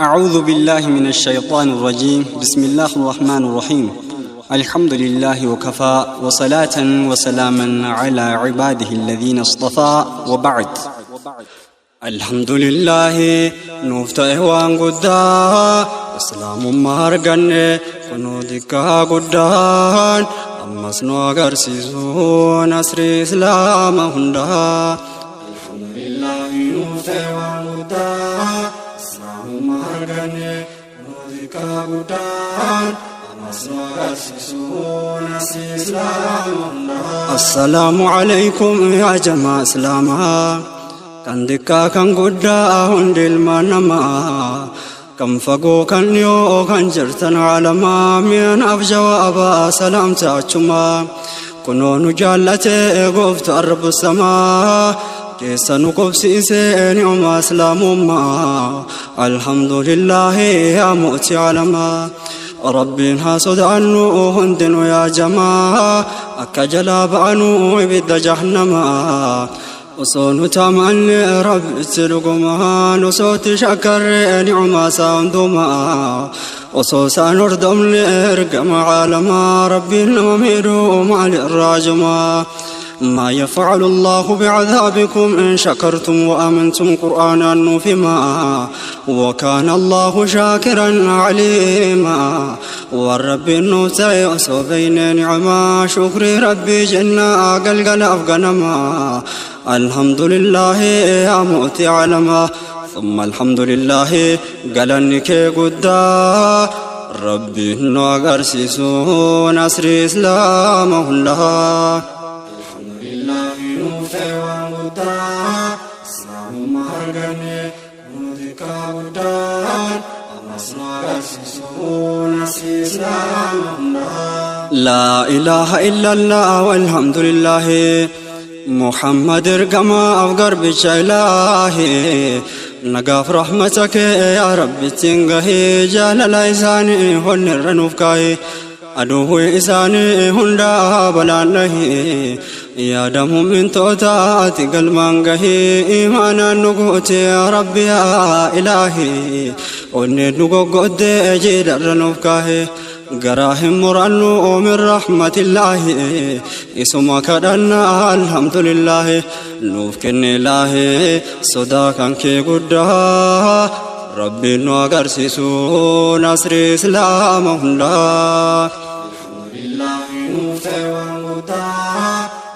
أعوذ بالله من الشيطان الرجيم. بسم الله الرحمن الرحيم. الحمد لله وكفى وصلاة وسلاما على عباده الذين اصطفى وبعد. الحمد لله نفتح وانقدا اسلام مارغن كنودك قدان أمس نوغر سيزو نصر اسلام هندا. الحمد لله نفتح وانقدا اسلام مارغن كنودك قدان أمس نوغر سيزو نصر اسلام هندا. السلام عليكم يا جماعة اسلاما kan dikka kan guddaa hundi ilmaan namaa kan fagoo kan dhiyoo kan jirtan caalamaa mi'anaaf jawaaba salaamta achumaa kunoo nu jaallate gooftaan rabbu samaa keessa nu qobsiise ni'uma islaamummaa alhamdulillahi yaa mootii caalamaa rabbiin haa sodaannu hundinuu yaa jamaa akka jalaa ba'anu ibidda jahannamaa وصون تامن رب تلقمان وصوت شكر نعمة ساندما وصوصا نردم لإرقم عالما ربي نميرو مع الراجما ما يفعل الله بعذابكم إن شكرتم وآمنتم قرآنا فيما وكان الله شاكرا عليما والرب النوتى يؤسو بين نعما شكر ربي جنة قلقل أفغنما الحمد لله يا موتي علما ثم الحمد لله قالنك قدا ربي نوغر سيسو نصر إسلام الله. الحمد لله نوتي وانقدا اسلام مارغني نودك قدا أمس نوغر سيسو نصر إسلام الله. لا إله إلا الله والحمد لله محمد ارقما أفقر بشيلاه نقاف رحمتك يا رب تنقهي جال إساني هن الرنوفكاي أدوه إساني هندا بلانه يا دم من توتات قلمانقهي إيمانا نقوت يا رب يا إلهي وني نقو قد جيد الرنوفكاي قراهم مرنو من رحمة الله اسمك دنا الحمد لله نوفكن الله صداقا كي قدا ربي نوغر سيسو نصر إسلام الله. الحمد لله نوفتي وانقدا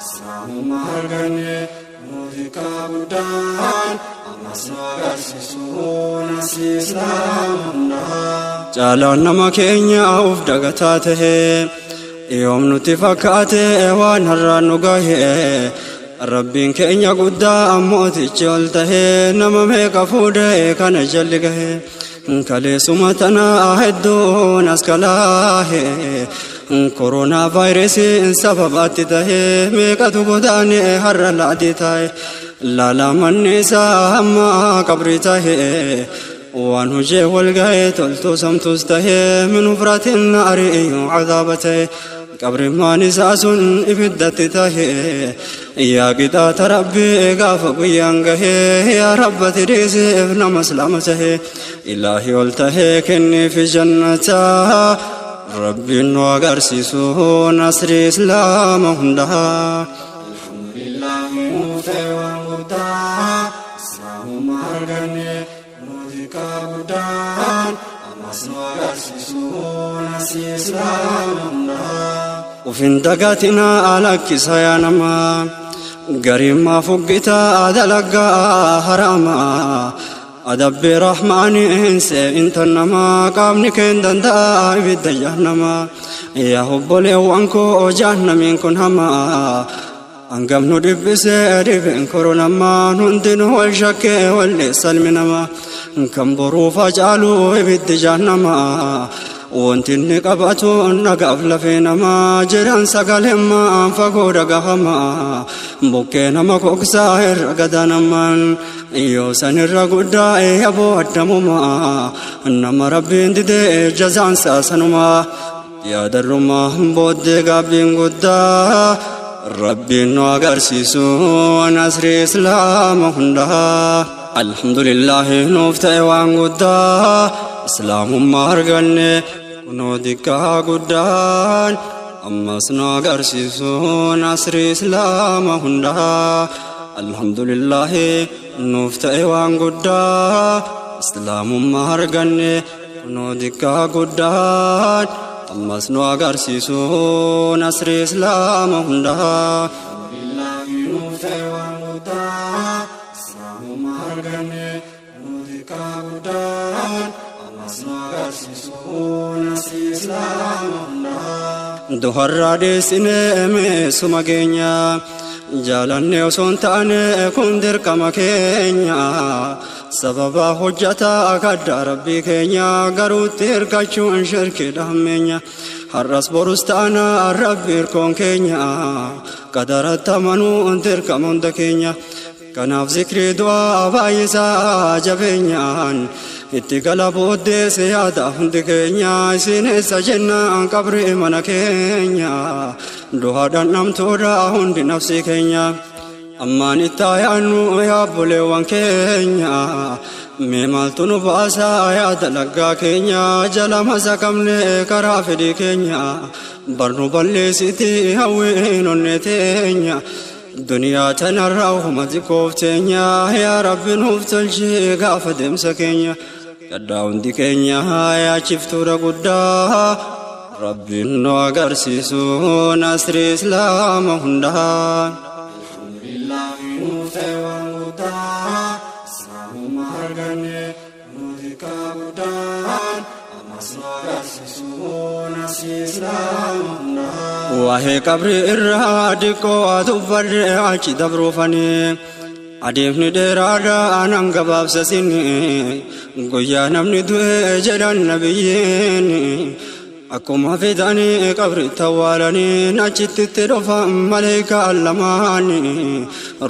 اسلام مارغني نوذك قدان أمس نوغر سيسو نصر إسلام الله. جالان نما كينيا أوف دغتاته يوم نتفكاته وان هران نغاهي ربين كينيا قدا أموتي جولته نما ميكا فوده كان جلقه كالي سمتنا أهدون أسكالاه كورونا فيروس سببات ته ميكا تقداني هر العدي ته لا من نساء ما قبرته وانه جي والقاي تلتو سمتسته من فرات النار عذابته قبر ما نساس إبدته يا قطات ربي قاف قيانقه يا رب تريس ابن مسلمته إلهي والته كني في جنته ربي نوغر سيسو نصر إسلام هندها. الحمد لله موتي وانقدا اسلام مارغني نودك قدان أمس نوغر سيسو نصر إسلام هندها. وفين دقاتنا علىك سيانما قريم ما فقتا دلقا حراما أدب رحماني إنسي انت النما قامني كين دندا بيد جهنما يا حب ليوانكو جهنمين كن هما أنقم ندبس ريبين كورونا ما نندنو والشك واللسل منما كم بروفا جالو بيد جهنما وانتني قباتو نقف لفينما جران سقالهما فقو رقهما بوكينما كوكساهر قدانما يوسن الرقودا يبو الدمما انما ربين دي جزان ساسنما يا درما بودي قابين قدا ربي نوغر سيسو نصر إسلام هندا. alhamdulillah nuufte waan guddaa islaamummaa arganne kunoo dikkaa guddaan ammas nu agarsiisuun asrii islaama hundaa alhamdulillah nuufte waan guddaa islaamummaa arganne kunoo dikkaa guddaan ammas nu agarsiisuun asrii islaama hundaa duharraa deessinee meessuma keenya jaalanne osoon taane kun dirqama keenya sababa hojjataa kaddaa rabbii keenya garuutti hirkachuun shirkii hammeenya har'as borus taana rabbi hirkoon keenya qadaratti amanuu dirqama hunda keenya kanaaf zikrii du'aa baay'isaa jabeenyaan itti gala booddees yaada hundi keenya isin eessa jennaan qabrii mana keenya du'aadhaan namtoodha hundi nafsi keenya ammaan itti ayaannu yaabboleewwan keenya mee maaltu nu baasaa yaada laggaa keenya jala masa qabne karaa fedhii keenya barnu balleessiti hawwiin onnee teenya duniyaa tanarraa humati koofteenya yaa rabbi nuuf tolchee gaafa deemsa keenya gaddaa hundi keenya yaachiftuudha guddaa rabbiin nu agarsiisu nasrii islaama hundaa alhamdulillah nuufte waan guddaa islaamummaa arganne nu dikkaa guddaan ammas nu agarsiisu nasrii islaama hundaa waa'ee qabrii irraa diqqoo atubbadhe achi dabruufanii adeemni dheeraadha anan gabaabsasini guyyaa namni du'e jedhan nabiyyiin akkuma fedhanii qabritti awwaalanii achitti dhufan maleekaan lamaani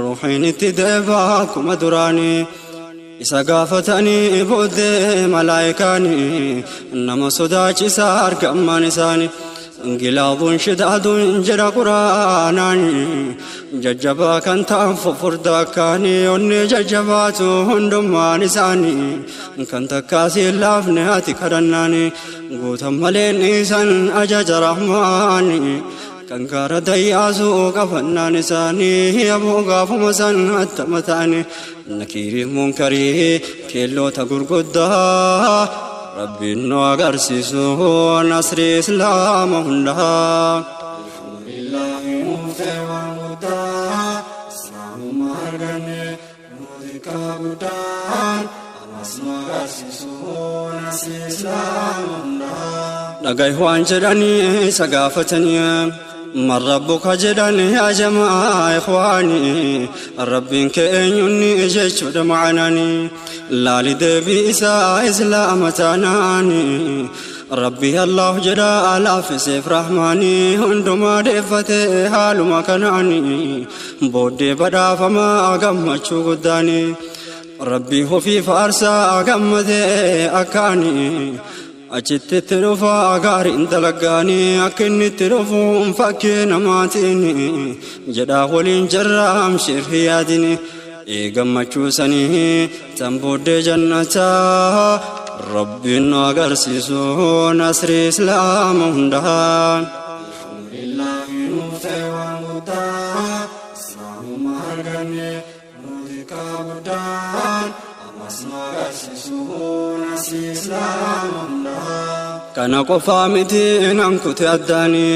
ruuhiin itti deebi'a akkuma duraanii isa gaafatanii booddee malaayikaanii nama sodaachisaa argaman isaanii gilaadun shidaadun jedha quraanaani jajjabaa kan ta'an fufurdaa akkaanii onnee jajjabaatu hundummaan isaanii kan takkaasii laafne ati kadhannaani guutan maleen isan ajaja rahmaani kan gaara dayyaasuu qabannaan isaanii aboo gaafuma san attama ta'ani nakirii munkarii keelloota gurguddaa rabbiin nu agarsiisu nasrii islaama hundaa alhamdulillah nuufte waan guddaa islaamummaa arganne nu dikkaa guddaan ammas nu agarsiisu nasrii islaama hundaa dhagahi waan jedhanii isa gaafatanii من ربك جدًا يا جماعة إخواني ربي كأني جيش معاني لا لدبي إساء إسلام تاناني ربي الله جدا على في سيف رحماني عندما دفتي حال مكاناني بودي بدا فما أقام قداني ربي هو في فارسا أقامتي أكاني achitti dhufaa gaariin dalagaanii akkinnitti dhufuun fakkii namaatiini jedhaa waliin jarraam shirri yaadini gammachuusanii tan booddee jannataa rabbiin nu agarsiisu nasrii islaama hundaa alhamdulillah nuufte waan guddaa islaamummaa arganne nu dikkaa guddaan ammas nu agarsiisu nasrii islaama kana qofaa miti nan kute addaanii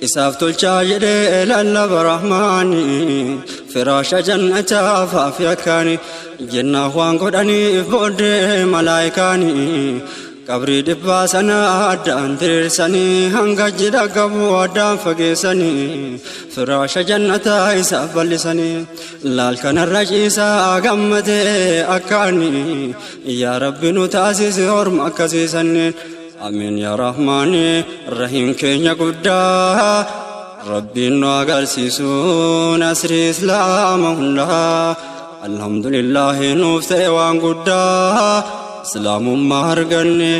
isaaf tolchaa jedhee lallaba rahmaanii firaasha jannataa faafi akkaanii jennaa waan godhaniif booddee malaayikaanii qabrii dhibbaa sana addaan diriirsanii hanga jidha qabu addaan fageessanii firaasha jannataa isaaf bal'isanii laal kanarra ciisaa gammadee akkaanii yaa rabbi nu taasisi orma akkasiisanii آمين يا رحمن الرحيم كينيا قدا ربي نوغر سيسون أسري إسلام الله الحمد لله نوفتي وان قدا سلام مهرغني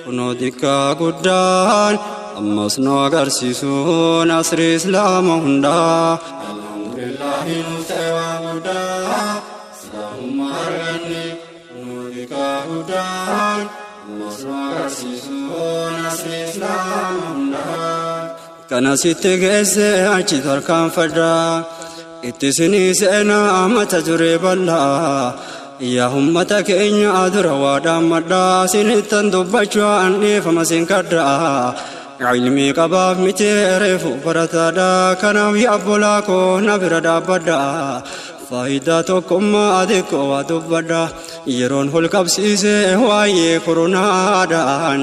كنو دكا قدا أمس نوغر سيسون أسري إسلام الله الحمد لله نوفتي وان قدا سلام مهرغني gudaan ammas nu agarsiisuun asri islaama hundaan. Kana sitti geesse achi tarkaanfadha itti sinii seenaa mata ture bal'aa. Yaa ummata keenya dura waadhaan madhaa sinittan dubbachuu dhiifama sin kadhaa. Ilmii qabaaf miti reefu barataadha kanaaf yaa obbolaa koo na bira dhaabbadha. Faayidaa tokkummaa xiqqoo waa dubbadha yeroon ol qabsiise waa'ee koronaadhaan.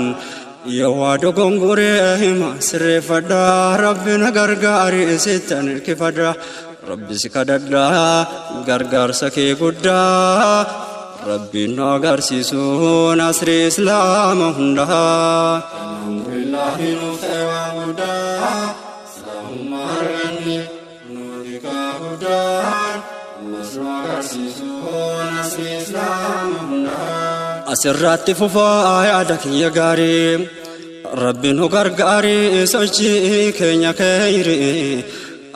Yoo waa dogongoree hima sirreeffadha rabbi na gargaari sittan hirkifadha. Rabbi si kadhadha gargaarsa kee guddaa rabbiin nu agarsiisuun asri islaama hundaa. Alhamdulillahi nuuf ta'e waan guddaa islaamummaa arganne nu dhiigaa guddaan ammas nu agarsiisuun asri islaama hundaa. Asirratti fufaa yaada kiyya gaarii rabbi nu gargaari sochii keenya keeyrii.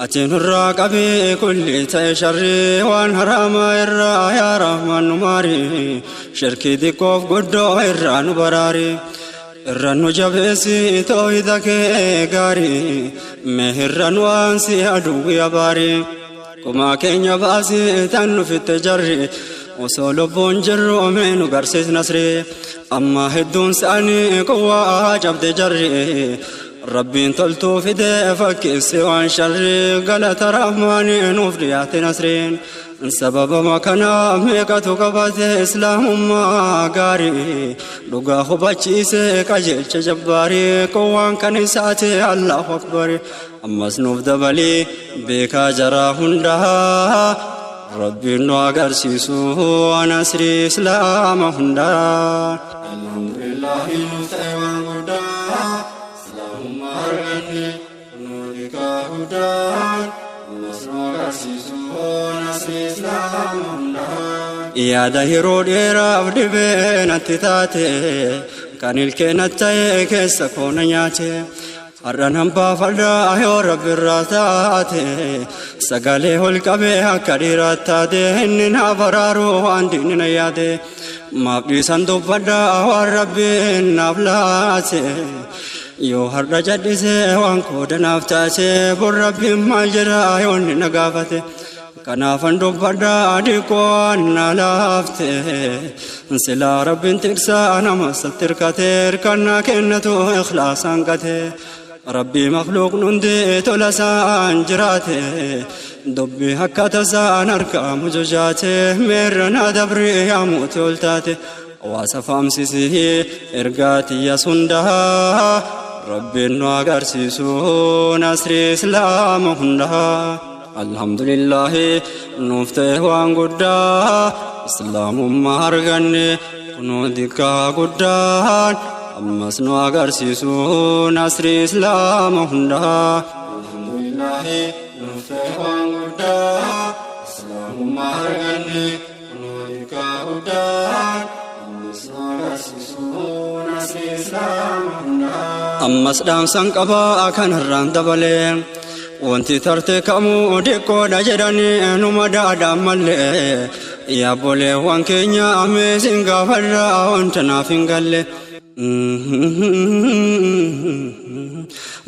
Ati nurraa qabee kulli ta'e sharri waan haraamaa irraa yaa rahmaan nu maari. Shirkii xiqqoof guddoo irraa nu baraari. Irra nu jabeessi toohida kee gaarii. Mee irra nu aansi aduwwi abaari. Kumaa keenya baasi tan nu fitte jarri. Osoo lubbuun jirru mee nu garsiis nasri. Amma hedduun isaanii quwwaa cabde jarri. Rabbiin toltuu fidee fakkeesse waan sharri galata rahmaani nuuf dhiyaate nasriin. Sababama kana meeqatu qabate islaamummaa gaarii. Dhugaa hubachiise qajeelcha jabbaarii qowwaan kan isaate Allahu akbari. Ammas nuuf dabalii beekaa jaraa hundaa rabbiin nu agarsiisu waan asri islaama hundaa. Alhamdulillahi nuuf ta'e waan guddaa islaamummaa arganne nu dhiigaa guddaan ammas nu agarsiisuun asri islaama hundaa. Yaada yeroo dheeraaf dhibee natti taate kan ilkee natti ta'e keessa koona nyaate. Har'aan hambaafadhaa yoo rabbi irraa taate sagalee ol qabee akka dhiiraa taate inni na baraaru waan diinni na yaade. Maaf dhiisan dubbadhaa waan rabbiin naaf laate. Yoo har'a jal'ise waan kooda naaf taate bor rabbiin maal jedha yoo inni na gaafate. Kanaafan dubbadhaa dhiqoo waan na laafte. Silaa rabbiin tiksaa nama satti hirkate hirkannaa kennatu ikhlaasaan qate. Rabbi makluuq nundi tola isaan jiraate. Dubbi akka tasaan harkaamu jojaate. Meerra na dabri yaamuuti ol taate. Hawaasa faamsisii ergaa tiyyaas hundaa rabbiin nu agarsiisuun asri islaama hundaa. Alhamdulillahi nuuf ta'e waan guddaa islaamummaa arganne kunoo dhiigaa guddaan ammas nu agarsiisuun asri islaama hundaa. Alhamdulillahi nuuf ta'e waan guddaa islaamummaa arganne kunoo dhiigaa guddaan ammas nu agarsiisuun asri islaama hundaa. Ammas dhaamsan qabaa kanarraan dabalee. Wanti tarte kamuu dhiqqoodha jedhanii numa daadhaan mallee. Yaa obboleewwan keenya ameesin gaafadhaa wanta naaf hin galle.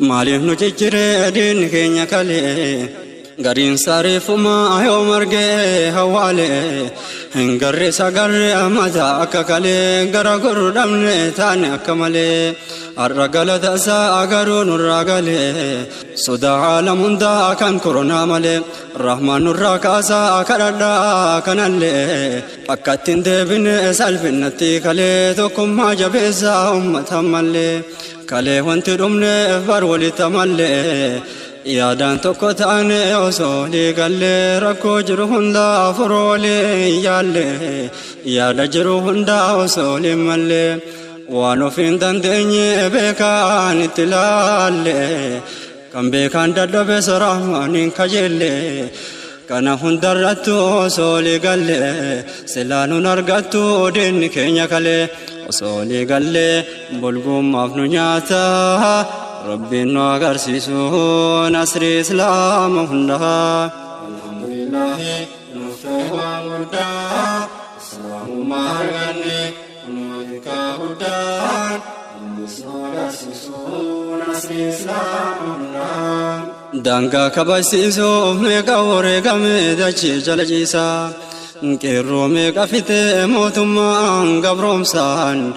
Maaliif nu cicciree diinni keenya kalee. Gariin saareeffumaa yoo margee hawaalee. Hin garre sagarre mataa akka kalee gara gurru dhabne taane akka malee. Har'a galata isaa agaruu nurraa galee. Sodaa haala hundaa kan koronaa malee. Rahmaan nurraa kaasaa kadhadhaa kanallee. Akka ittiin deebine salphinatti kalee tokkummaa jabeessaa uummataan mallee. Kalee wanti dhumne bar walitti mallee. Yaadaan tokko taane osoo liigallee rakkoo jiru hundaa furoolee yaallee. Yaada jiru hundaa osoo limallee. Waan ofiin dandeenye beekaan itti laalle. Kan beekaan dadhabe rahmaaniin kajeelle. Kana hundarrattu osoo liigalle. Silaa nun argattu diinni keenya kalee. Osoo liigalle bulgummaaf nu nyaata. Rabbiin nu agarsiisuun asri islaama hundaa. Alhamdulillahi nuuf ta'e waan guddaa islaamummaa arganne kunoo Danga kabasiso mega oregame dachi jalajisa Kero mega fite motuma gabromsan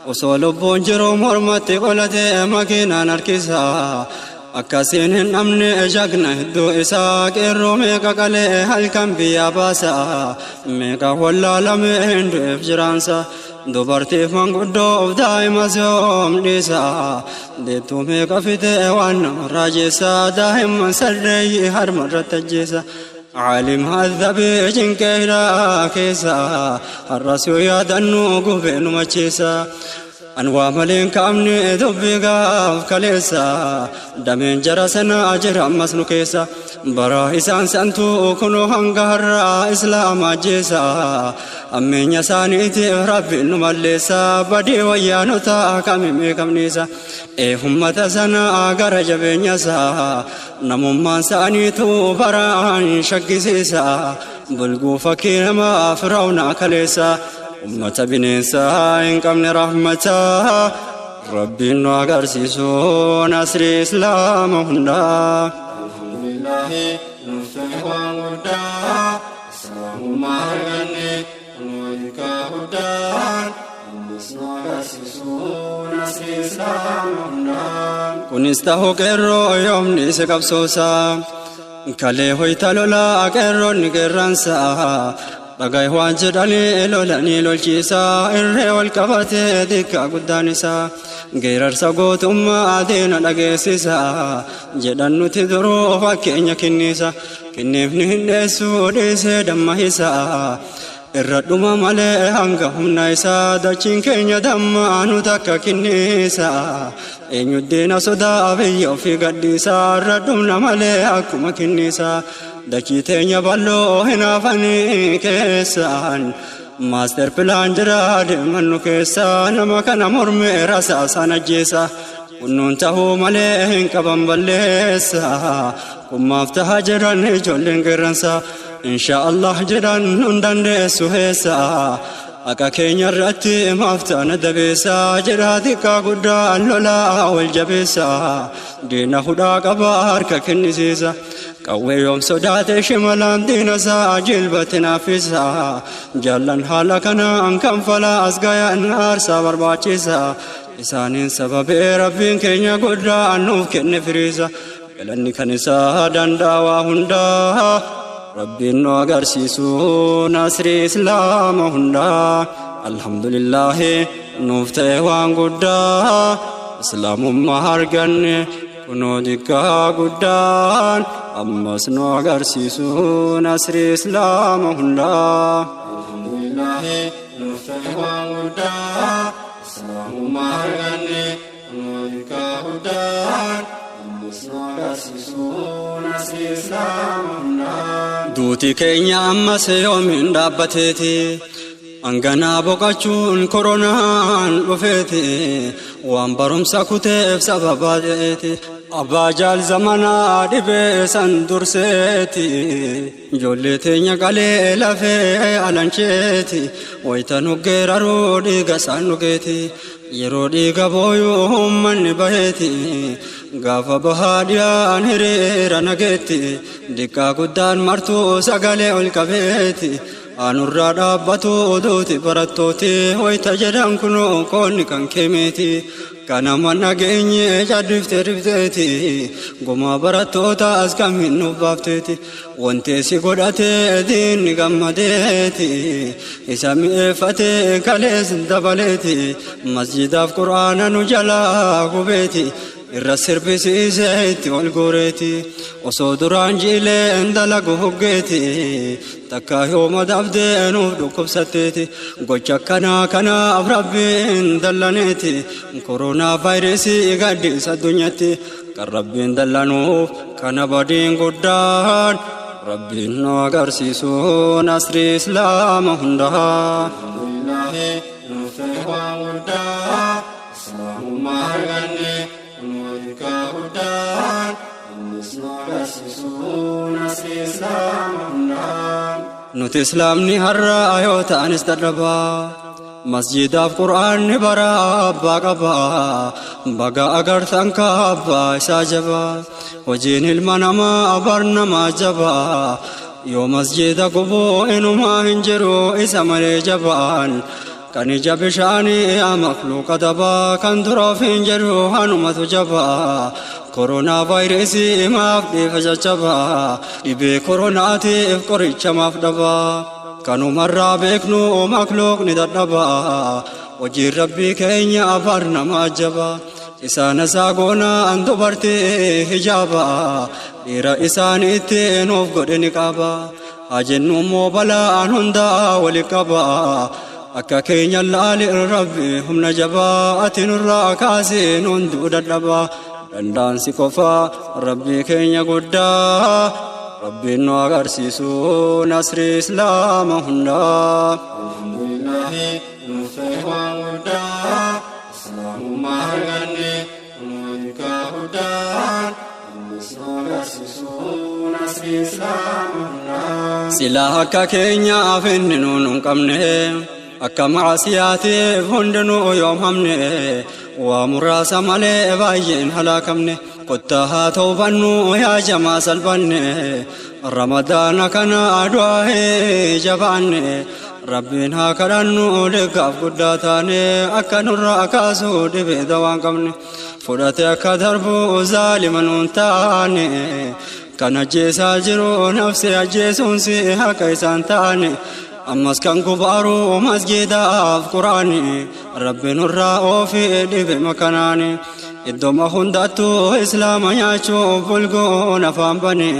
Osolo bonjero mormate olate makina narkisa Akasin namne jagna do isa kero mega kale halkan biya basa Mega walla lame endu jiransa Dubartiif manguddoof daa'ima soomdhiisa deettuu meeqa fite waan namarraa jeessa daa'imman sarreeyyi harma irratti ajjeessa caalim hadhabee cinqeedhaa keessa har'as yoo yaadannu gubee nu macheessa anwaa maleen kaamne dubbii gaaf kaleessa dameen jara sana jira ammas nu keessa bara isaan santuu kunoo hanga har'aa islaama ajjeessa ammeenya isaaniitiif rabbiin nu malleessa badii wayyaanota kamimee kamniisa ummata sana gara jabeenyasa namummaan isaaniitu baraan shakkisiisa bulguu fakkii namaa firawna kaleessa ummata bineensa hin qabne rahmata rabbiin nu agarsiisu nasri islaama hundaa alhamdulillahi nuuf ta'e waan guddaa islaamummaa arganne nuutika huddaan ammas nu agarsiisu nasri islaama hundaa kunis ta'uu qeerroo yoomni isa qabsoosa kalee hoyta lolaa qeerroonni qeerransa Dhagaay waan jedhanii lolanii lolchiisa irree wal qabatee dikkaa guddaan isaa geerarsa gootummaa adeena dhageessisa jedhan nuti duruu fakkeenya kinniisa kinniifni hin dheessuu dhiisee damma isaa irra dhuma malee hanga humna isaa dachiin keenya damma nu takka kinniisa eenyuddiina sodaa biyya ofii gadhiisa irra dhumna malee akkuma kinniisa dachii teenya balloo hinaafanii keessaan maaster pilaan jira deemannu keessa nama kana mormee rasaasaan ajjeesa kunnuun ta'uu malee hin qaban balleessa kummaaf tahaa jedhan ijoolleen qeerransa insha Allah jedhan nun dandeessu heessa akka keenya irratti maaftaana dabeessa jedhaa xiqqaa guddaa lolaa wal jabeessa diina hudhaa qabaa harka kennisiisa qawwee yoom sodaate shimalaan diina isaa jilbatti naafisa jaallan haala kanaan kan falaa as gayaan aarsaa barbaachisa isaaniin sababee rabbiin keenya guddaa nuuf kenne firiisa galanni kan isaa danda'aa hundaa rabbiin nu agarsiisu nasri islaama hundaa alhamdulillahi nuuf ta'e waan guddaa islaamummaa arganne kunoo dikkaa guddaan ammas nu agarsiisu nasri islaama hundaa alhamdulillahi nuuf ta'e waan guddaa islaamummaa arganne kunoo dikkaa guddaan ammas nu agarsiisu nasri islaama hundaa duuti keenya ammas yoomiin dhaabbateeti anganaa boqachuun koronaan dhufeeti waan barumsa kuteef sababaa ta'eeti abbaa jaal zamanaa dhibee san durseeti ijoollee teenya qalee lafee alancheeti wayita nuggeeraruu dhiiga isaan dhugeeti yeroo dhiiga booyuu uummanni baheeti gaafa bahaa dhiyaan hiriira nageetti dikkaa guddaan martuu sagalee ol qabeeti anurraa dhaabbatu duuti barattooti wayita jedhan kunoo qoonni kan kemeeti kanama nageenye jaddifte rifteeti gomaa barattoota as kamiin nuuf baafteeti wanteesi godhatee diinni gammadeeti isa mi'eeffatee kalees dabaleeti masjidaaf quraana nu jalaa gubeeti irra sirbisiisee itti ol gooreeti osoo duraan jiileen dalagu hoggeeti takka yooma dabdee nuuf dhukkubsatteeti gocha akkanaa kanaaf rabbiin dallaneeti koronaa vaayirasii gaddiisa addunyaatti kan rabbiin dallanuuf kana badiin guddaan rabbiin nu agarsiisu nasri islaama hundaa alhamdulillahi nuuf ta'e waan guddaa islaamummaa arganne nuti islaamni har'a yoo ta'anis dadhabaa masjidaaf qur'aanni bara abbaa qaba baga agartan ka abbaa isaa jaba hojiin ilma namaa barnamaa jaba yoo masjida gubuu inumaa hin jiru isa malee jabaan kan ija bishaanii makluuqa dabaa kan duroof hin jiru hanumatu jaba koronaa vaayirasii maaf dhiifa jajjaba dhibee koronaatiif qoricha maaf dhaba kanumarraa beeknu makluuqni dadhaba hojii rabbii keenya barnamaa jaba isaan isaa goonaan dubartii hijaaba dhiira isaaniitti nuuf godhe ni qaba haa jennu immoo balaan hundaa wali qaba akka keenya laali rabbi humna jabaa ati nurraa kaasee hunduu dadhaba dandaansi qofa rabbii keenya guddaa rabbiin nu agarsiisu nasri islaama hundaa alhamdulillahi nuuf waan guddaa islaamummaa arganne nuudikaa guddaan ammas nu agarsiisu nasri islaama hundaa silaa akka keenyaaf inni nuun hin qabne akka macaasiyaatiif hundinuu yoom hamne waa muraasa malee baay'een halaakamne kottaa haa tawbannu yaa jamaa salbanne ramadaana kana du'aahee jabaanne rabbiin haa kadhannu deeggaaf guddaa taane akka nurraa kaasuu dhibee dawaan qabne fudhate akka darbu zaalima nuun taane kan ajjeesaa jiru nafsi ajjeesuunsi akka isaan taane ammas kan gubaaru masjidaaf quraani rabbiin nurraa oofee dhibe makanaani iddoma hundattu islaama nyaachuuf bulguun afaan bane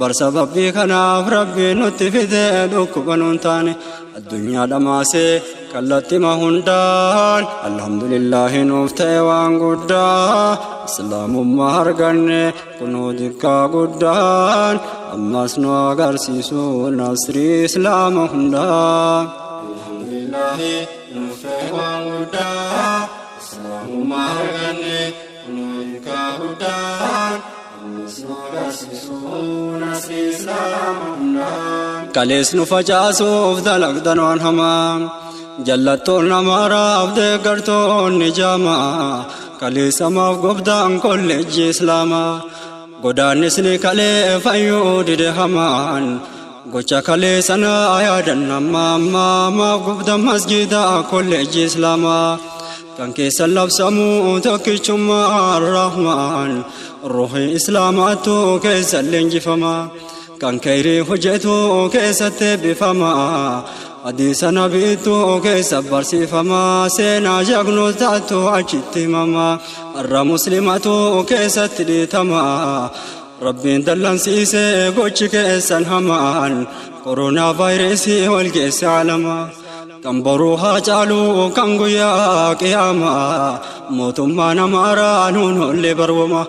barsa babbii kanaaf rabbiin nutti fide dhukkuba nuun taane addunyaa dhamaasee kallattima hundaan alhamdulillahi nuuf ta'e waan guddaa islaamummaa arganne kunuu dikkaa guddaan ammas nu agarsiisu nasri islaama hundaa alhamdulillahi nuuf ta'e waan guddaa islaamummaa arganne kunuu dikkaa guddaan ammas nu agarsiisu nasri islaama hundaa kalees nu facaasuuf dalagdan waan hamaa jallattoon namaaraaf deeggartoonni jaamaa kaleessamaaf gobdaan kolleejjii islaamaa godaannisni kalee fayyuu dide hamaan gocha kalee sana yaadan ammaa maaf gobda masjida kolleejjii islaamaa kan keessa labsamuu tokkichummaa arrahmaan ruuhi islaamaattu keessa leenjifamaa kan kayrii hojjetu keessatti eebbifamaa hadiisa nabiitu keessa barsiifamaa seenaa jagnootaatu achitti himamaa har'a muslimatu keessatti dhiitamaa rabbiin dallansiisee gochi keessan hamaan koronaa vaayirasii wal geesse alamaa kan boruu haa caaluu kan guyyaa qiyaamaa mootummaa namaaraa nuun ollee barwama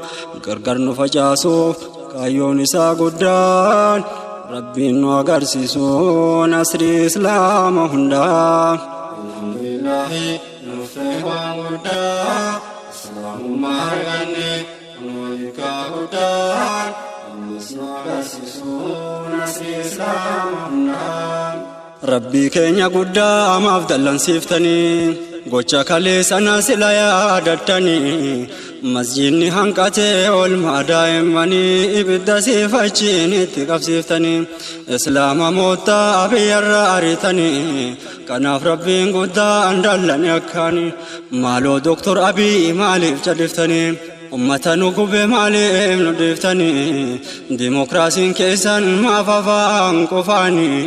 gargar nu facaasuuf kaayyoon isaa guddaan rabbiin nu agarsiisu nasri islaama hundaa alhamdulillahi nuuf ta'e waan guddaa islaamummaa arganne kunuu dikkaa guddaan ammas nu agarsiisu nasri islaama hundaa rabbii keenya guddaa maaf dallansiiftanii gocha kalee sana sila yaadattanii masjidni hanqatee oolmaa daa'immanii ibidda siifachiin itti qabsiiftanii islaama moottaa biyyarra ariitanii kanaaf rabbiin guddaan dallani akkaanii maaloo doktor abii maaliif calliftanii ummata nu gube maaliif nu dhiiftanii dimokiraasiin keessan maaf afaan qofaanii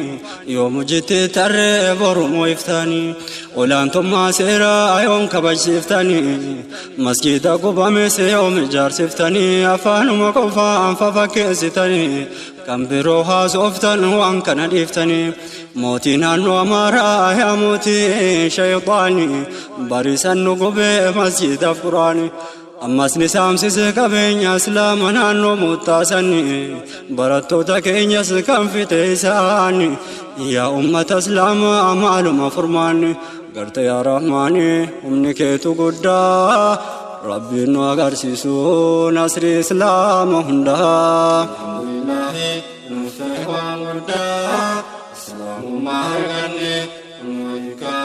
yoom jitti tarree boru moo'iftanii olaantummaa seeraa yoom kabajsiiftanii masjida gubames yoom ijaarsiftanii afaanuma qofaan fafakkeessitanii kan biroo haasoftan waan kana dhiiftanii mootii naannoo amaaraa yaa mootii shayxaanii barisan nu gube masjidaaf quraanii ammas ni saamsise qabeenya islaama naannoo muttaasanii barattoota keenyas kan fixe isaanii yaa ummata islaamaa maaluma furmaanni garte yaa rahmaani humni keetu guddaa rabbiin nu agarsiisu nasri islaama hundaa alhamdulillahi nuuf ta'e waan guddaa islaamummaa arganne kunuu dikkaa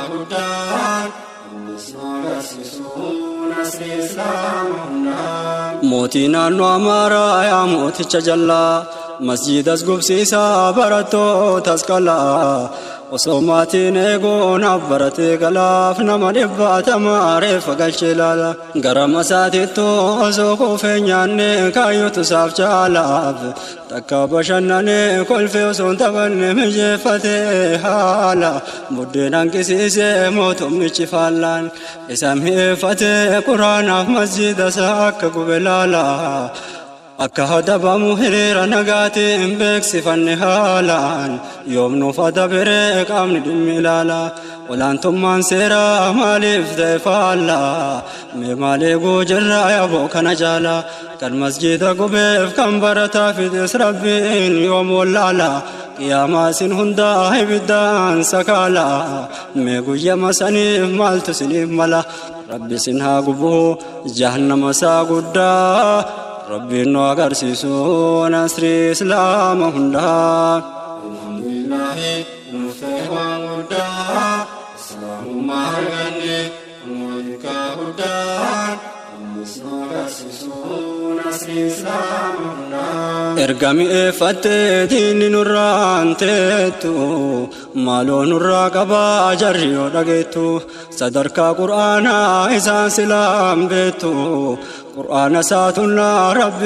موتنا نوامارا يا موت تجلى مسجد أسقبسيسا براتو تسكلا وصوماتي نيقون عبرتي قلاف نما نبات معرف قلشلالا قرم ساتيتو سوقو فينياني كايو تساف جالاف تكا شناني كل في وصون تبني مجيفتي حالا مدينان كسيسي موتو ميشفالان اسمه فتي قرآن في مسجد ساك قبلالا akka hadabamu hiriira nagaatiin beeksifanne haalaan yoomnu fada biree qaamni dhimmi ilaala olaantummaan seeraa maaliif ta'e faallaa mee maalee goojirraa yaboo kana jaala kan masjida gubeef kan barataa fides rabbiin yoom wallaala qiyaamaa isin hundaa ibiddaan sakaala mee guyyama saniif maaltu siniif mala rabbi isin haa gubuu jahannama isaa guddaa ربي نوغر سيسو نصري إسلام هندا الحمد لله نفتح وانغدا إسلام مهرغني نوغا هدا نوغر سيسو نصري إسلام هندا إرغامي إفتة ديني نوران تيتو مالو نورا قبا جريو دقيتو صدركا قرآنا إسان سلام بيتو قرآن ساتنا رب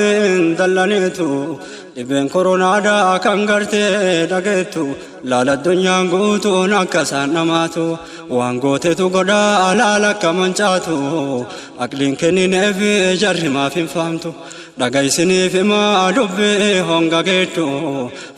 دلنيتو ابن كورونا دا كانغرتي دغيتو لا الدنيا غوتو نكسان نماتو وانغوتو غدا على لك منچاتو اقلين كنين في جر ما فهمتو دغايسني في ما دبي هونغاغيتو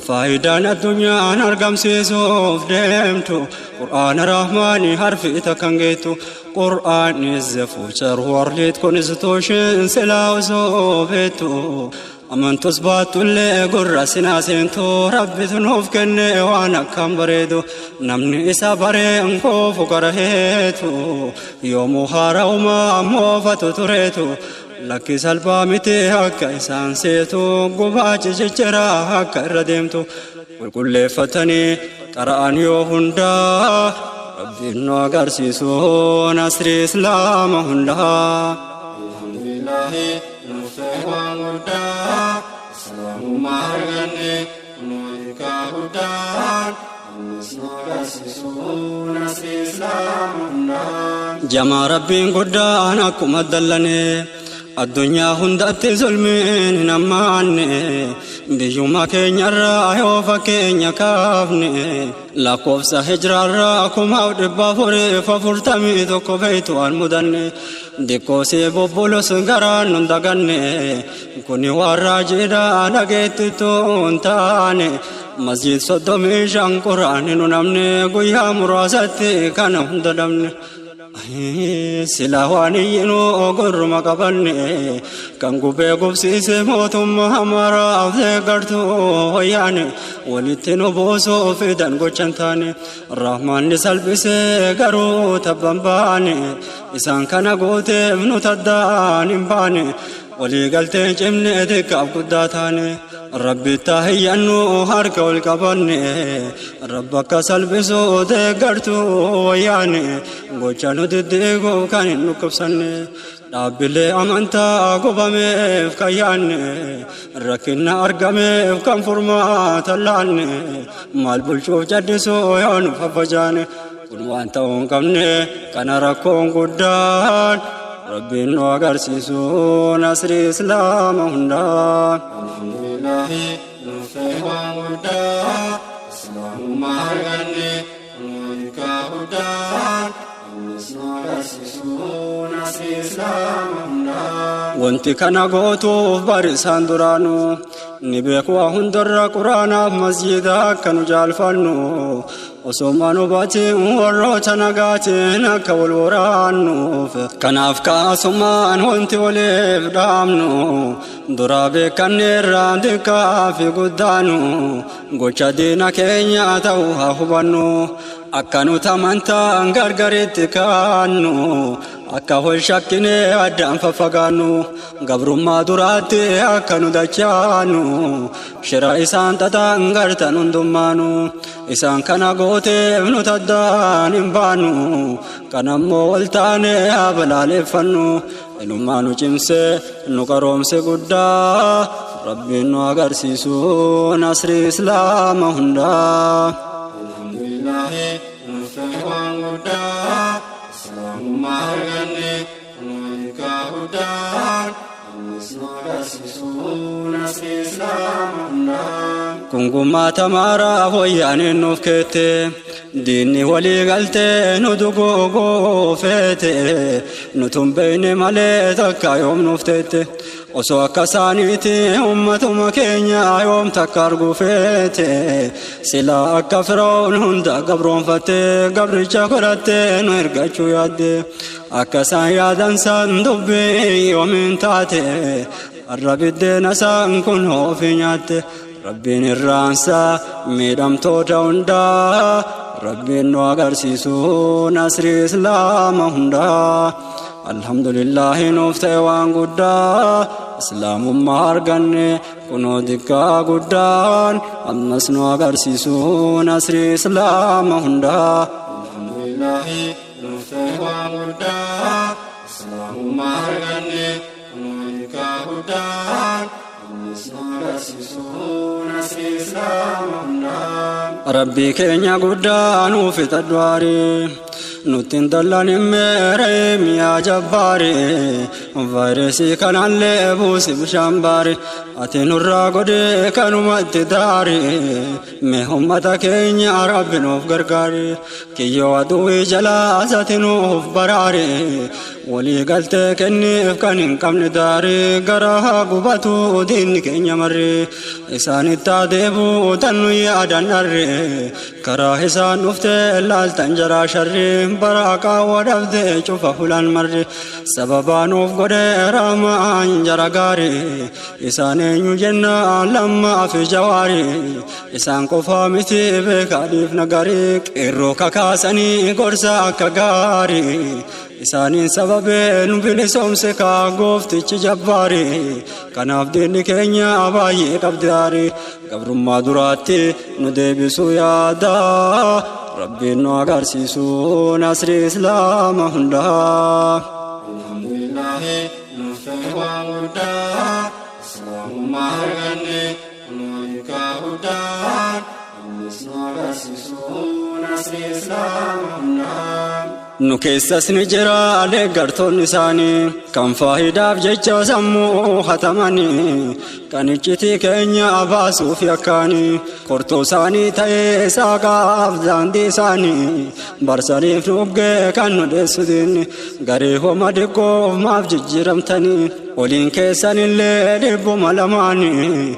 فايدان الدنيا نرغم سيسوف ديمتو قرآن رحماني حرفي تكنغيتو قرآن is the future world constitution سلاو زوبتو أمن تثبت اللي قرسنا سنتو ربي ذنوف كني وانا كم بريدو نمني إسا برين خوف كرهيتو يوم خارا وما موفتو تريتو لكي سلبا متي هكا إسان سيتو قباج ججرا هكا رديمتو والكل فتني قرآن يوهندا ربي نوغر سيسو نصري إسلام هندا الحمد لله نفتح وانغدا إسلام مهرغني نوغا هدا نوغر سيسو نصري إسلام هندا جمع ربي قدا أناكم الدلني الدنيا هندت ظلمين نماني بيوما كينيا رايو فكينيا كافني لا كوفسا هجرا راكم عود بافوري ففرتمي دوكو بيتو المدني ديكو سيبو بولو سنغران ندغني كوني وراجيدا نغيتو انتاني مسجد صدومي شان قرآن نمني قويا مراساتي كان هنددمني سلاواني نو غرما قبلني كان غوبي غوبسي موتم همرا افغرتو يعني ولتنو بوسو فدان غچنتاني الرحمن لسلبس غرو تبمباني اسان كان غوتي منو تدان باني ولي قلتي جمني دكاب قداتاني ربي تهيانو هارك والقبني ربك سلبسو دغرتو يعني غوچانو ددغو كان نكبسني دابلي امانتا غوبامي فكياني ركنا ارغامي كان فرما تلاني مال بلشو جدسو يون ففجاني وانتو كمني كان ركون قدان ربي نوغر سيسو نصري إسلام هندا الحمد لله نفتح وانغدا إسلام مهرغني نوغا هدا نوغر سيسو نصري إسلام هندا وانتي كان غوتو بارسان درانو نبيكوا هندر قرآن مسجدا كانوا جالفانو وسومانو باتي وروتا نغاتي نكول ورانو كناف كاسومان وانتي وليف دامنو درابي كنيران دكا في قدانو غوچا دينا كينيا توها هبانو akkanu tamantaan gargaritti kaannu akka wal shakkine addaan faffagaannu gabrummaa duraatti akkanu dachaannu shira isaan xaxaan gartan hundummaanu isaan kana gooteef nuti addaan hin baannu kanammoo wal taane haa balaaleffannu inummaa nu cimse nu qaroomse guddaa rabbiin nu agarsiisu nasri islaama hundaa. Alhamdulillahi nuti waan guddaa islaamummaa arganne nuti guddaa ammas nu agarsiisu nasri islaama hundaa. Kungumaa tamaaraaf wayyaaniin nuuf keette diinni walii galtee nu duguguu feete nutuun beeyne malee takka yoom nuuf teette osoo akka isaaniiti ummatuma keenya yoom takka arguu feete silaa akka Firoon hunda gabroonfatte gabricha godhatte nu ergachuu yaadde akka isaan yaadan san dubbii yoomiin taate har'a biddeena isaan kun ofii nyaatte rabbiin irraansa miidhamtoota hundaa rabbiin nu agarsiisu nasri islaama hundaa. Alhamdulillahi nuuf ta'e waan guddaa islaamummaa arganne kunoo dikkaa guddaan ammas nu agarsiisu nasri islaama hundaa. Alhamdulillahi nuuf ta'e waan guddaa islaamummaa arganne kunoo dikkaa guddaan ammas nu agarsiisu nasri islaama hundaa. Rabbii keenya guddaa nuuf fixadhu nutin dallan mere miyaa jabbaare vayrasii kanallee buusi bishaan baare ati nurraa godhe kanumatti daare mee ummata keenya rabbi nuuf gargaare kiyyoo aduwii jalaa ati nuuf baraare walii galtee kenniif kan hin qabne daare garaa gubatu diinni keenya marre isaanitti adeebuu tannu yaadan dharre karaa isaan dhufte laaltan jaraa sharre baraaqaa wadhabde cufa fulan marre sababaa nuuf godhe raamaan jara gaare isaan eenyu jenna lammaa fi jawaare isaan qofaa miti beekaadhiif nagare qeerroo kakaasanii gorsa akka gaare isaaniin sababee nu bilisoomse kaa gooftichi jabbaare kanaaf diinni keenya baay'ee qabdaare gabrummaa duraatti nu deebisuu yaada rabbiin nu agarsiisu nasri islaama hundaa. Alhamdulillahi nuuf ta'e waan guddaa islaamummaa arganne kunoo dikkaa guddaan ammas nu agarsiisu nasri islaama hundaa. Nu keessas ni jira deeggartoonni isaanii kan faayidaaf jecha sammuu hatamanii kan iccitii keenya baasuuf yakkaanii kortoo isaanii ta'ee saaqaaf daandii isaanii barsaniif nuggee kan nu dheessutiin garee homa dhiqqoof maaf jijjiiramtanii waliin keessanillee dhibbuma lamaanii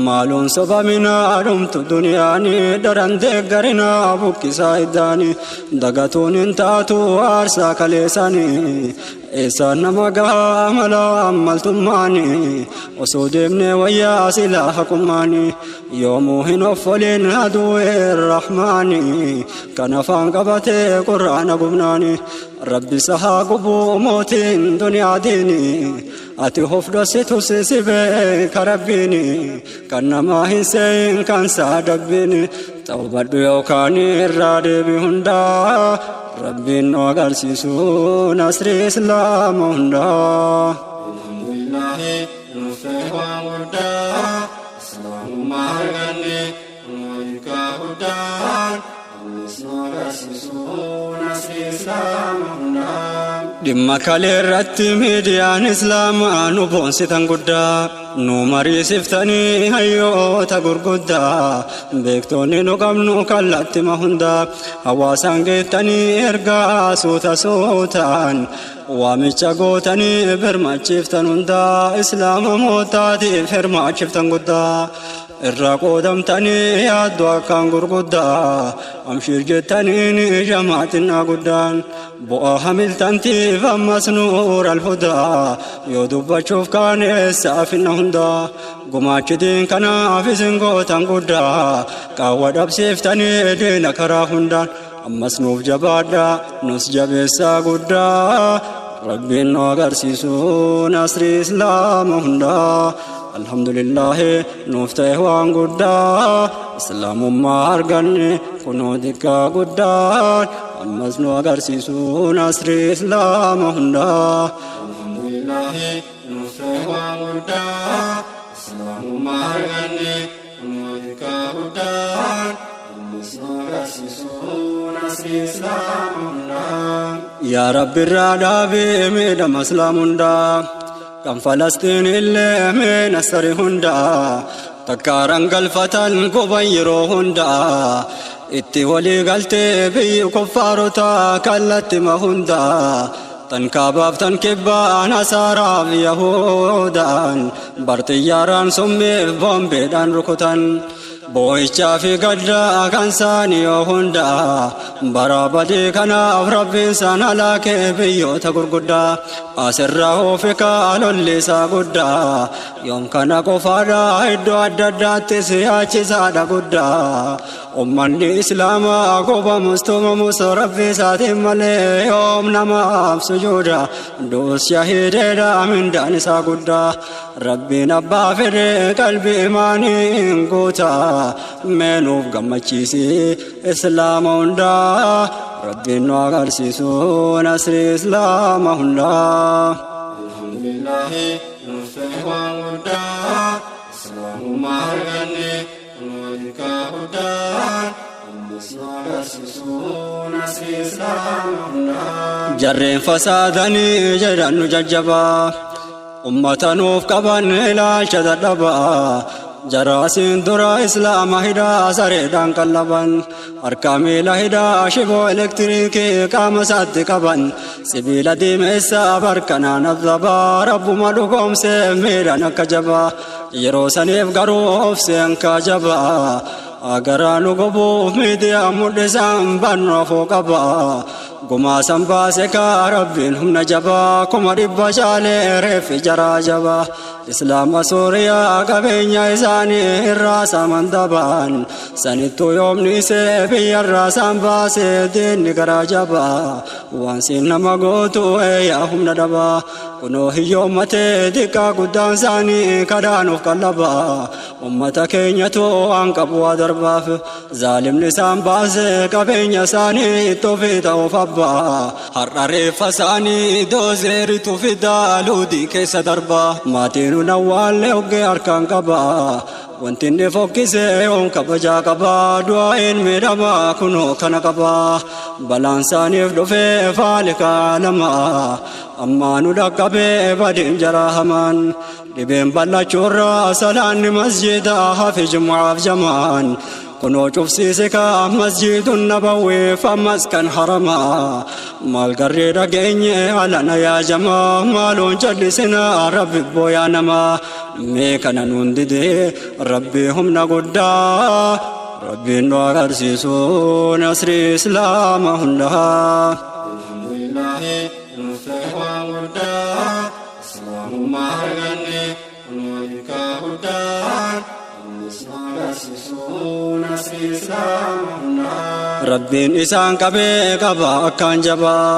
maaluun sobaminaa dhumtu duniyaanii daran deeggarinaa bukkisaa iddaanii dagatuun hin taatu aarsaa kaleessanii eessaan nama gahaa mala ammaltummaanii osoo deemnee wayyaa silaa haqummaanii yoomuu hin offolin aduwwee rahmaanii kan afaan qabatee qur'aana gubnaanii rabbi sahaa gubuu mootiin duniyaa diinii ati hofdhositu sisibee karabbiini kan namaa hin seeyin kan saadabbiini ta'ubadhu yookaan irraa deebi hundaa rabbiin nu agarsiisu nasri islaama hundaa. Alhamdulillahi nuuf ta'e waan guddaa islaamummaa arganne kunoo dikkaa guddaan ammas nu agarsiisu nasri islaama hundaa. Dhimma kalee irratti miidiyaan islaamaa nu boonsitan guddaa nu mariisiftanii hayyoota gurguddaa beektoonni nu qabnu kallattima hundaa hawaasaan geettanii ergaa suuta suutaan waamicha gootanii birmachiiftan hundaa islaama mootaatiif hirmaachiftan guddaa irraa qoodamtanii yaaddu akkaan gurguddaa amshir jettaniin jamaatinaa guddaan bu'aa hamiltantiif ammas nuur alhudaa yoo dubbachuuf kaaneessaaf hinna hundaa gumaachitiin kanaaf isin gootan guddaa qaawwa dhabsiiftanii diina karaa hundaan ammas nuuf jabaadha nus jabeessaa guddaa rabbiin nu agarsiisu nasri islaama hundaa alhamdulillah nuuf ta'e waan guddaa islaamummaa arganne kunoo xiqqaa guddaa ammas nu agarsiisu nasri islaama hundaa alhamdulillah nuuf ta'e waan guddaa islaamummaa arganne kunoo xiqqaa guddaa ammas nu agarsiisu nasri islaama hundaa yaa rabbi irraa dhaabee miidhama islaam hundaa kan Falastiin illee mee nasari hundaa takkaaran galfatan guban yeroo hundaa itti walii galtee biyyi kuffaarotaa kallattima hundaa tan kaabaaf tan kibbaa nasaaraaf yahudaan barxiyyaaraan summiif boombeedhaan rukutan boo'ichaa fi gaddaa kan isaanii yoo hundaa bara badii kanaaf rabbiin isaan halaakee biyyoota gurguddaa asirraa oofikaa lolli isaa guddaa yoom kana qofaadha iddoo adda addaatti siyaachisaadha guddaa ummanni islaamaa gobamus tumamus rabbi isaatiin malee yoom namaaf sujuuda duus shahiideedha mindaan isaa guddaa rabbiin abbaa fedhe qalbii imaaniin guutaa meenuuf gammachiisi islaama hundaa rabbiin nu agarsiisu nasri islaama hundaa alhamdulillah nuuf ta'e waan guddaa islaamummaa arganne kunoo xiqqaa guddaa ammas nu agarsiisu nasri islaama hundaa jarreen fasaadanii jedhan nu jajjabaa ummata nuuf qaban ilaalcha dadhabaa jaraasin dura islaama hidhaa sareedhaan qallaban harka miila hidhaa shiboo elektiriikii qaama isaatti qaban sibiila diimeessaa barkanaan abzabaa rabbuma dhugoomsee miidhan akka jabaa yeroo saniif garuu obseen ka jabaa agaraa nu gobuuf miidiyaa mul'isaan bannu afoo qabaa gumaa san baase kaa rabbiin humna jabaa kuma dhibba caalee reeffi jaraa jabaa islaama suuriyaa qabeenya isaanii irraa saaman dabaan sanittuu yoomni isee biyyarraa saan baase diinni garaa jabaa waan siin nama gootu eeyyaa humna dhabaa kunoo hiyyoommatee xiqqaa guddaan isaanii kadhaanuuf qallabaa ummata keenyatu waan qabu waa darbaaf zaalimni isaan baase qabeenya isaanii itti ofii ta'uuf abbaa har'a reeffa isaanii doozeeritu fidaa luudii keessa darbaa maatiin nawwaalle oggee harkaan qabaa wanti inni fokkisee yoom kabajaa qabaa du'aa'iin miidhamaa kunoo kana qabaa balaan isaaniif dhufee faali kaalamaa ammaa nu dhaqqabee badiin jaraa hamaan dhibeen ballachuurraa salaanni masjidaa hafi jumu'aaf jamaan kunoo cufsiise kaa masjidun nabawwiif ammas kan haramaa maal garree dhageenye alana yaa jamaa maaloon jallisinaa rabbi booyaa namaa mee kana nuun didee rabbi humna guddaa rabbiin nu agarsiisu nasri islaama hundaa alhamdulillah nuuf ta'e waan guddaa islaamummaa arganne kunoo xiqqaa guddaa rabbiin isaan qabee qaba akkaan jabaa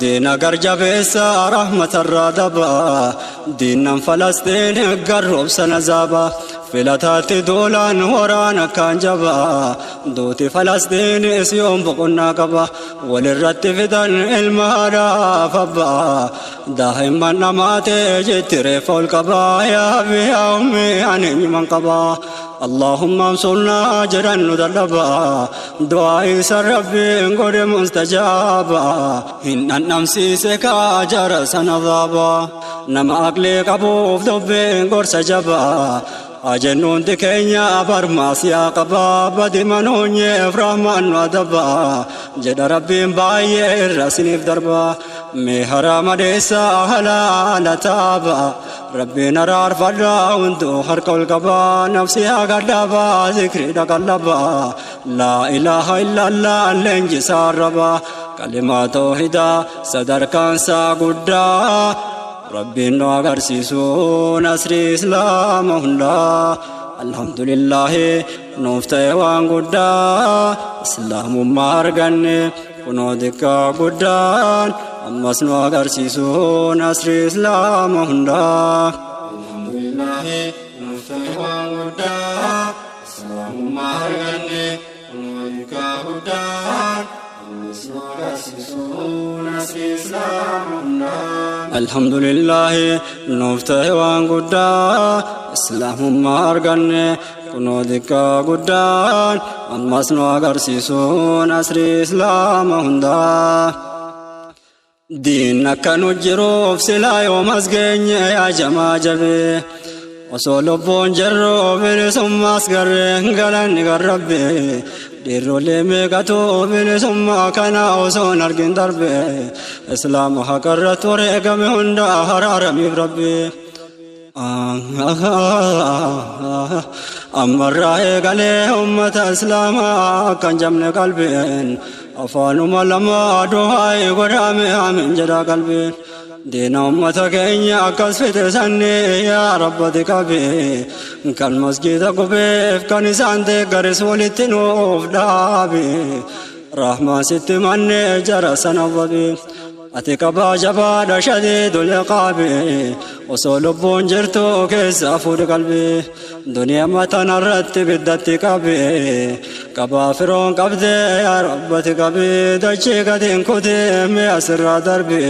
diina garjabeessa rahmatarraa dabaa diinnan Falastiin garroobsan azaaba filataatti duulaan waraan akkaan jabaa duuti Falastiin yoom boqonnaa qaba walirratti fidan ilma haadhaaf abbaa daa'imman namaatee jetti reeffa ol qabaa yaa biyya ummi ani eenyuman qabaa اللهم انصرنا جرن دلبا دعائي سر ربي قد مستجابا إن النمسي سكا جرس نضابا نما أقلي قبوف دبي قرس جبا أجنون تكينيا برماس يا قبا بدي منوني فرحمان ودبا جد ربي باي الرسني في دربا مهرا مديسا هلا نتابا ربي نرار فلا وانتو خرق القبا نفسي أقلبا ذكري دقلبا لا إله إلا الله لنجي ساربا كلمة توحيدا صدر كان ساقودا ربي نو أغرسيسو نصر إسلام الله alhamdulillah nuftee waan guddaa islaamummaa arganne kunoo dikkaa guddaan ammas nu agarsiisu nasri islaama hundaa alhamdulillah nuftee waan guddaa islaamummaa arganne kunoo dikkaa guddaan ammas nu agarsiisu nasri islaama hundaa alhamdulillah nuftee waan guddaa islaamummaa arganne kunoo dikkaa guddaan ammas nu agarsiisu nasri islaama hundaa diin akka nu jiruuf silaa yoomas geenye yaa jamaa jabee osoo lubbuun jirru bilisummaas garreen galanni garrabbe dhiirrolee meeqatu bilisummaa kana osoon argin darbe islaama haqarratti wareegame hunda haraaramiif rabbi ammarraa eegalee ummata islaamaa kan jamne qalbiin afaanuma lama du'aa godhame amiin jedha qalbiin diina ummata keenya akkas fite sanni yaa rabbati qabe kan masjida gubeef kan isaan deeggares walitti nuuf dhaabe rahmaan sitti manne jara sana wabe ati qabaa jabaadha shadiidul iqaabe osoo lubbuun jirtu keessa fuudhe qalbe duniyaa matanarratti biddatti qabe qabaa firoon qabde yaa rabbati qabe dachee gatiin kutee mi'a sirraa darbe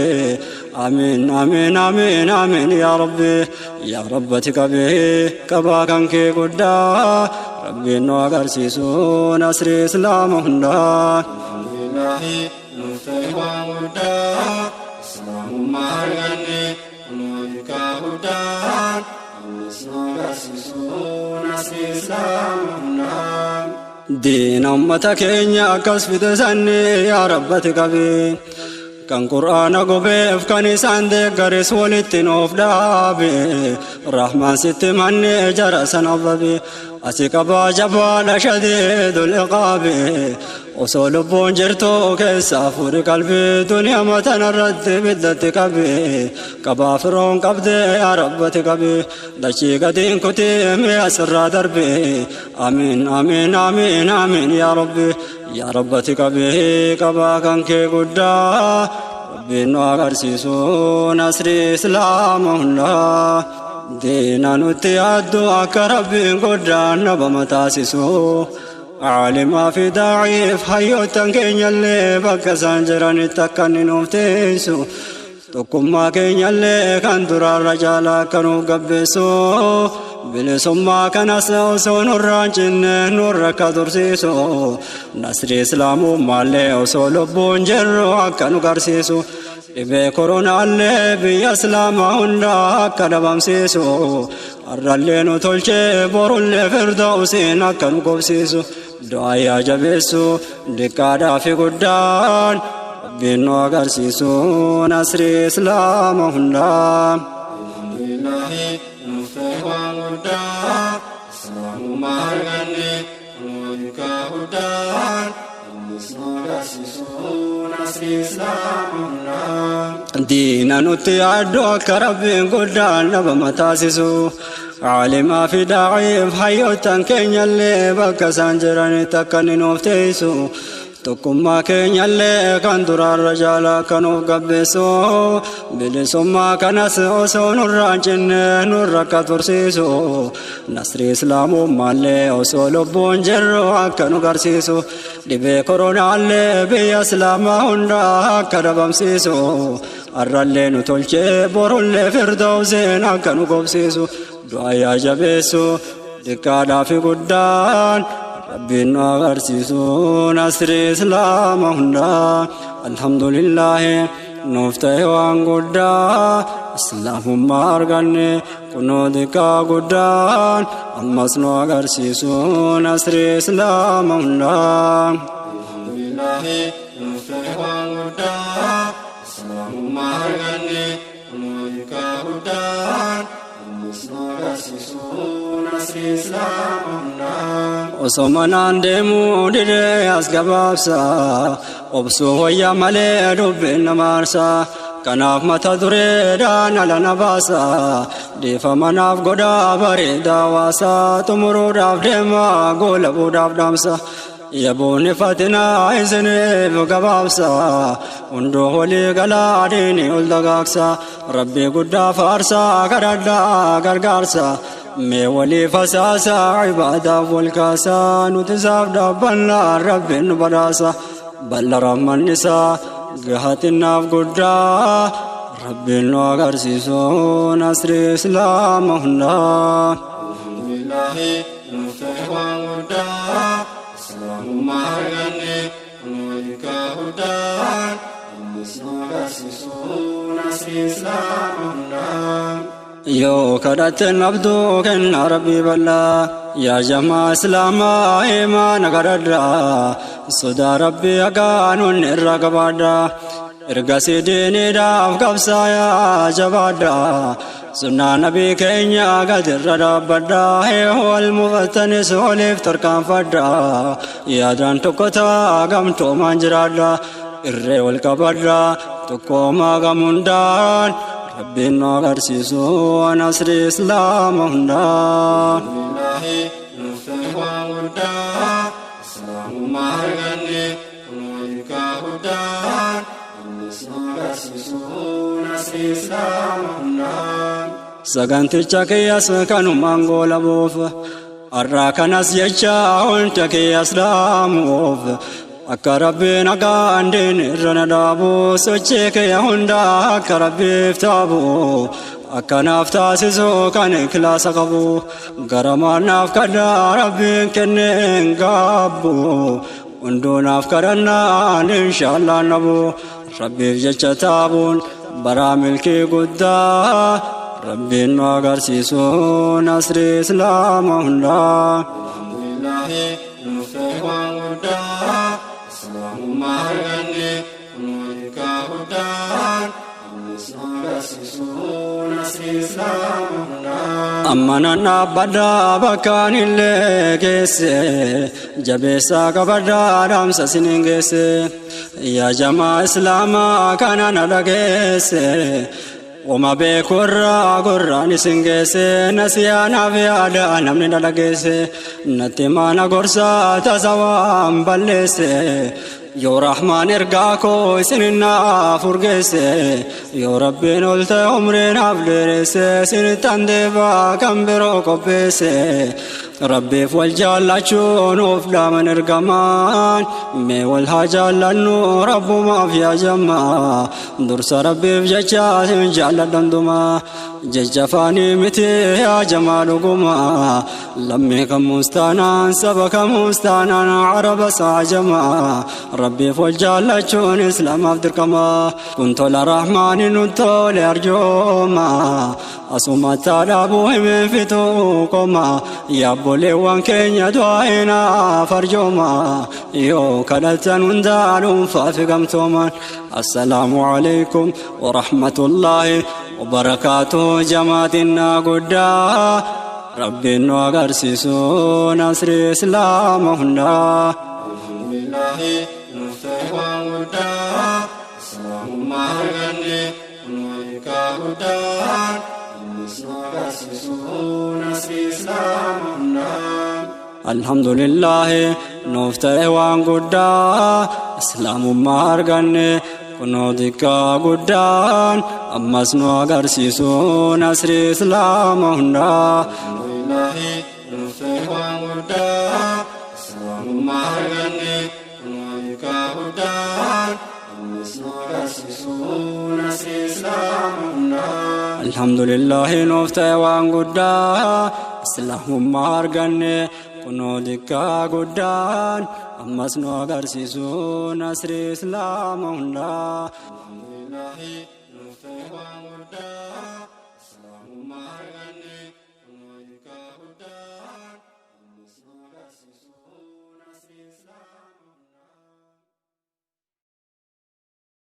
آمين آمين آمين آمين يا ربي يا ربتي كبي كبا كان كي قدا ربي نوغر سيسو نصر إسلام هندا الحمد لله نفتح وانغدا إسلام مارغني نوغا قدا نوغر سيسو نصر إسلام هندا دين أمتك إنيا كسفت سني يا ربتي كبي kan qur'aana gobeef kan isaan deeggares walitti nuuf dhaabe rahmaan sitti manne jara sana babe ati qabaa jabaadha shadiidul iqaabe osoo lubbuun jirtu keessa fuudhe qalbe duniyaa matanarratti biddatti qabe qabaa firoon qabde yaa rabbati qabe dachii gatiin kutee mi'a sirraa darbe amiin amiin amiin amiin yaa rabbi yaa rabbati qabe qabaa kan kee guddaa rabbiin nu agarsiisu nasri islaama hundaa diina nutti yaaddu akka rabbiin guddaan nama taasisu caalimaa fi daaciif hayyoottan keenyallee bakka isaan jiranitti akka inni nuuf teessu tokkummaa keenyallee kan duraarra caalaa akka nuuf gabbeessu bilisummaa kanas osoo nurraan cinne nurra akka tursiisu nasri islaamummaallee osoo lubbuun jirru akka nu garsiisu dhibee koronaallee biyya islaamaa hundaa akka dhabamsiisu har'allee nu tolchee borullee firdawsiin akka nu qobsiisu du'aa yaa jabeessu diqqaadhaa fi guddaan rabbiin nu agarsiisu nasri islaama hundaa alhamdulillah nuftee waan guddaa islaamummaa arganne nuudikaa guddaan ammas nu agarsiisu nasri islaama hundaa diina nutti yaaddu akka rabbiin guddaan nama taasisu caalimaa fi daaciif hayyoottan keenyallee bakka isaan jiranitti akka inni nuuf teessu tokkummaa keenyallee kan duraarra caalaa akka nuuf gabbeessu bilisummaa kanas osoo nurraan cinne nurra akka tursiisu nasri islaamummaallee osoo lubbuun jirru akka nu garsiisu dhibee koronaallee biyya islaamaa hundaa akka dhabamsiisu har'allee nu tolchee borullee firdawsiin akka nu qobsiisu du'aa yaa jabeessu diqqaadhaa fi guddaan rabbiin nu agarsiisu nasri islaama hundaa alhamdulillah nuuf ta'e waan guddaa islaamummaa arganne kunoo diqqaa guddaan ammas nu agarsiisu nasri islaama hundaa alhamdulillah nuuf ta'e waan guddaa islaamummaa arganne kunoo diqqaa guddaan ammas nu agarsiisu nasri islaama hundaa osoo manaan deemuu didee as gabaabsa obsuu wayyaa malee dubbiin nama aarsa kanaaf mata dureedhaan ala na baasa deefa manaaf godhaa bareedaa waasaa xumuruudhaaf deema goolabuudhaaf dhaamsa yaboonni fatinaa isiniif gabaabsa hundoo walii galaa diinii ol dagaagsa rabbii guddaa faarsaa kadhadhaa gargaarsa mee walii fasaasaa ibaadaaf wal kaasaa nuti isaaf dhaabbannaa rabbiin nu badhaasa balla rahman isaa gahatinnaaf guddaa rabbiin nu agarsiisu nasri islaama hundaa alhamdulillahi nuuf ta'e waan guddaa islaamummaa arganne kunuunika guddaan ammas nu agarsiisu nasri islaama hundaa yoo kadhatten abduu kenna rabbii bal'aa yaa jamaa islaamaa imaana kadhadhaa sodaa rabbii hagaanuun irra gabaadhaa ergasii diiniidhaaf qabsaayaa jabaadhaa sunnaa nabii keenya gadirra dhaabbadhaa wal mufattanis waliif tarkaanfadhaa yaadaan tokko ta'a gamtoomaan jiraadhaa irree wal qabadhaa tokkoomaa gamundaan rabbiin nu agarsiisu nasri islaama hundaa alhamdulillahi nuuf ta'e waan guddaa islaamummaa arganne kunuunika guddaan ammas nu agarsiisu nasri islaama hundaa saganticha kiyyas kanumaan goolabuuf har'aa kanas jecha hunda kiyyas dhaamuuf akka rabbiin hagaan diinii irra na dhaabu sochii kiyya hundaa akka rabbiif taabu akkanaaf taasisu kan ikhlaasa qabu garamaan naaf kadhaa rabbiin kenneen gaabbu hunduunaaf kadhannaan inshaallah nabu rabbiif jecha taabuun baraa milkii guddaa rabbiin nu agarsiisu nasri islaama hundaa alhamdulillahi nuuf ta'e waan guddaa islaamummaa arganne kunuunika guddaan ammas nu agarsiisu nasri islaama hundaa amma nan dhaabbadhaa bakkaan illee geesse jabeessaa qabadhaa dhaamsa siniin geesse yaa jamaa islaamaa kana na dhageesse Oma beekurraa gurraan isin geesse nasiyaanaaf yaada namni na dhageesse natti maana gorsaa tasa waan balleesse yoo rahmaan ergaa koo isininnaaf urgeesse yoo rabbiin ol ta'e umriinaaf dheeresse isinittan deebaa kan biroo qopheesse rabbiif wal jaallachuun of dhaaman ergamaan mee wal haa jaallannu rabbumaaf yaa jammaa dursa rabbiif jecha sin jaalladhan dumaa jecha faanii miti yaa jamaa dhugumaa lammii kamuus taanaan saba kamuus taanaan araba saajamaa rabbiif wal jaallachuun islaamaaf dirqamaa kun tola rahmaani nun tole arjoomaa asumatti dhaabuu himin fituu qomaa yaabboleewwan keenya du'aa'inaaf arjoomaa yoo kadhattan hundaa dhuunfaafi gamtoomaan assalaamu alaykum warahmatullaahi wabarakaatuh jamaatinna guddaa rabbiin nu agarsiisu nasri islaama hundaa alhamdulillahi nuuf ta'e waan guddaa islaamummaa arganne kunuunika guddaan ammas nu agarsiisu nasri islaama hundaa alhamdulillahi nuuf ta'e waan guddaa islaamummaa arganne kunuunika guddaan ammas nu agarsiisu nasri islaama hundaa alhamdulillahi nuuf ta'e waan guddaa islaamummaa arganne kunuunika guddaan ammas nu agarsiisu nasri islaama hundaa alhamdulillahi nuuf ta'e waan guddaa islaamummaa arganne kunuunika guddaan ammas nu agarsiisu nasri islaama hundaa alhamdulillahi nuuf ta'e waan guddaa islaamummaa arganne kunuunika guddaan ammas nu agarsiisu nasri islaama